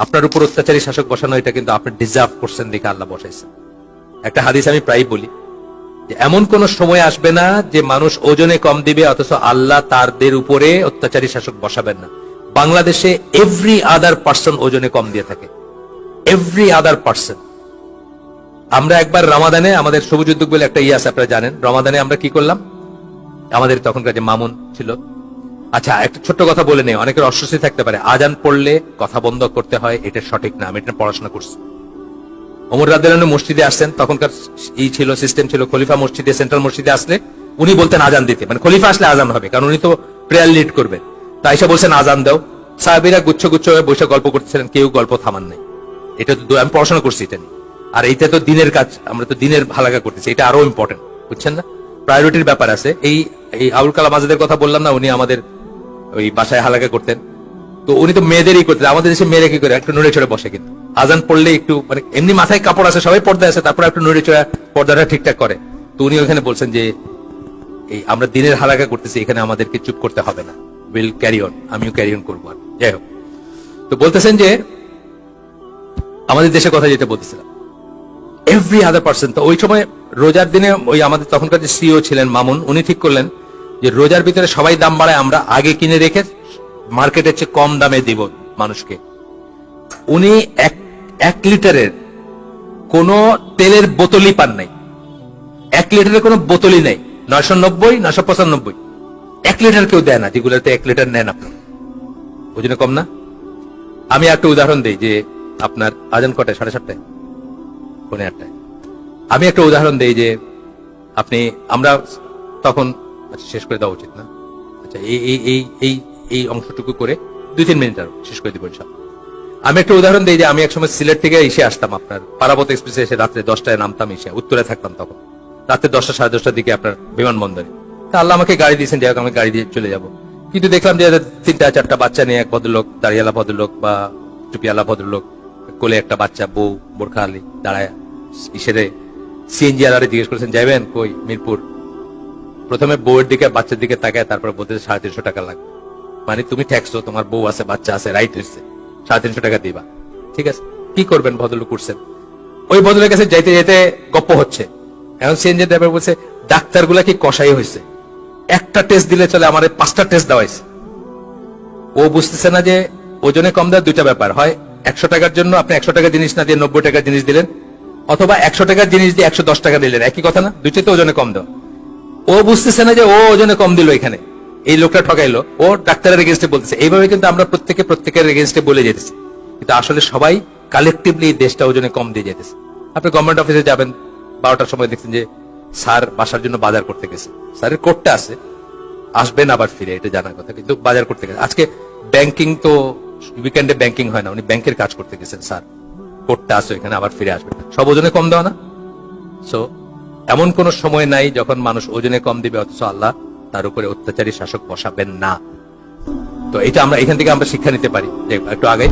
আপনার উপর অত্যাচারী শাসক বসানো, এটা কিন্তু আপনি ডিজার্ভ করছেন দেখে আল্লাহ বসাইছেন। একটা হাদিস আমি প্রায় বলি যে এমন কোন সময় আসবে না যে মানুষ ওজনে কম দিবে অথচ আল্লাহ তাদের উপরে অত্যাচারী শাসক বসাবেন না। বাংলাদেশে এভরি আদার পার্সন ওজনে কম দিয়ে থাকে, এভরি আদার পার্সন। আমরা একবার রমাদানে, আমাদের সবুজ উদ্যোগ বলে একটা আছে আপনারা জানেন, রমাদানে আমরা কি করলাম, আমাদের তখনকার যে মামুন ছিল, আচ্ছা একটা ছোট্ট কথা বলে নেই, অনেকের অস্বস্তি থাকতে পারে, আজান পড়লে কথা বন্ধ করতে হয়, এটা সঠিক না। আমি এটা পড়াশোনা করছি। ওমর রাদিয়াল্লাহু আনহু মসজিদে আসছেন, তখনকার ছিল সিস্টেম ছিল খলিফা মসজিদে, সেন্ট্রাল মসজিদে আসলে উনি বলতেন আজান দিতে, মানে খলিফা আসলে আজান হবে, কারণ উনি তো প্রেয়ার লিড করবেন। তো আয়েশা বলছেন আজান দাও, সাহাবীরা গুচ্ছ গুচ্ছ হয়ে বসে গল্প করতেছিলেন, কেউ গল্প থামান নাই। এটা তো আমি পড়াশোনা করছি এটা নিয়ে। আর এইটা তো দিনের কাজ, আমরা তো দিনের হালাকা করতেছি, এটা আরো ইম্পর্টেন্ট, বুঝছেন না? প্রায়োরিটির ব্যাপার আছে। এই আবুল কালাম আজাদের কথা বললাম না, উনি আমাদের ওই বাসায় হালাকা করতেন, তো উনি তো মেয়েদেরই করতেন। আমাদের দেশে মেয়েরা কি করে, একটু নড়ে চড়ে বসে, কিন্তু আজান পড়লে একটু, মানে এমনি মাথায় কাপড় আছে, সবাই পর্দা আছে, তারপর একটু নড়ে চড়ে পর্দাটা ঠিকঠাক করে। তো উনি ওখানে বলছেন যে এই আমরা দিনের হালাকা করতেছি, এখানে আমাদেরকে চুপ করতে হবে না, উইল ক্যারি অন, আমিও ক্যারি অন করবো। আর যাই হোক, তো বলতেছেন যে আমাদের দেশের কথা যেটা বলতেছিলাম, এভরি আদার পার্সন। তো ওই সময় রোজার দিনে ওই আমাদের তখনকার যে সিও ছিলেন মামুন, উনি ঠিক করলেন যে রোজার ভিতরে সবাই দাম বাড়ায়, আমরা আগে কিনে রেখে মার্কেটের চেয়ে কম দামে দিব মানুষকে। উনি এক লিটারের কোন তেলের বোতলই পান নাই, 1 লিটারের কোন বোতলই নেই, 990, 995, 1 লিটার কেউ দেয় না, যেগুলোতে 1 লিটার নেন আপনার, ওই জন্য কম না। আমি একটা উদাহরণ দিই যে আপনার আজান কটায়, 7:30, 8:30। আমি একটা উদাহরণ দিই যে আপনি, আমরা তখন, আচ্ছা শেষ করে দেওয়া উচিত না, আচ্ছা এই অংশটুকু করে 2-3 মিনিট আর শেষ করে দিব ইনশাআল্লাহ। আমি একটা উদাহরণ দিই যে আমি একসময় সিলেট থেকে এসে আসতাম, আপনার পারাবত এক্সপ্রেসে এসে রাত্রে 10টায় নামতাম, এসে উত্তরে থাকতাম, তখন রাত্রে 10টা 10:30 দিকে আপনার বিমানবন্দরে। তা আল্লাহ আমাকে গাড়ি দিয়েছেন, যাই হোক আমি গাড়ি দিয়ে চলে যাব। কিন্তু দেখলাম যে 3-4টা বাচ্চা নিয়ে এক ভদ্রলোক, দাড়িওয়ালা ভদ্রলোক বা টুপিওয়ালা ভদ্রলোক, কোলে একটা বাচ্চা, বউ বোরখা আলী দাঁড়ায়, ইসেরে সিএনজি আলারে জিজ্ঞেস করেছেন যাইবেন কই, মিরপুর। প্রথমে বউয়ের দিকে বাচ্চার দিকে তাকায়, তারপর বলতে 350 টাকা লাগবে। মানে তুমি ঠেকছো, তোমার বউ আছে বাচ্চা আছে, রাইট হচ্ছে, 350 টাকা দিবা, ঠিক আছে। কি করবেন, ভদ্রলোক করছেন। ওই ভদ্রলোকের কাছে যাইতে যেতে গপ্প হচ্ছে। এখন সিএনজি ড্রাইভার বলছে ডাক্তার গুলা কি কষাই হয়েছে, একটা টেস্ট দিলে চলে, আমার 5টা টেস্ট দেওয়াইছে। ও বুঝতেছে না যে ওজনে কম দেওয়ার 2টা ব্যাপার হয়, 100 টাকার জন্য আপনি 100 টাকার জিনিস না দিয়ে 90 টাকার জিনিস দিলেন, অথবা 100 টাকার জিনিস দিয়ে 110 টাকা দিলেন, একই কথা না? দুইটাই তো ওজনে কম দেওয়া। ও বুঝতেছে না যে ও ওজনে কম দিল, এখানে এই লোকটা ঠকাইলো, ও ডাক্তারের এগেনস্টে বলতেছে। এইভাবে কিন্তু আমরা প্রত্যেকের এগেনস্টে বলে যেতেছি, কিন্তু আসলে সবাই কালেকটিভলি এই দেশটা ওজনে কম দিয়ে যেতেছে। আপনি গভর্নমেন্ট অফিসে যাবেন, 12টার সময় দেখছেন যে স্যার বাসার জন্য বাজার করতে গেছে, স্যারের কোটটা আছে, আসবেন আবার ফিরে, এটা জানার কথা, কিন্তু বাজার করতে গেছে। আজকে ব্যাংকিং তো উইকেন্ডে ব্যাংকিং হয় না, উনি ব্যাংকের কাজ করতে গেছেন, স্যার কোটটা আছে এখানে, আবার ফিরে আসবেন, সব ওজনে কম দেওয়া না? সো এমন কোন সময় নাই যখন মানুষ ওজনে কম দিবে অথচ আল্লাহ তার উপরে অত্যাচারী শাসক বসাবেন না। তো এটা আমরা এখান থেকে আমরা শিক্ষা নিতে পারি যে একটু আগে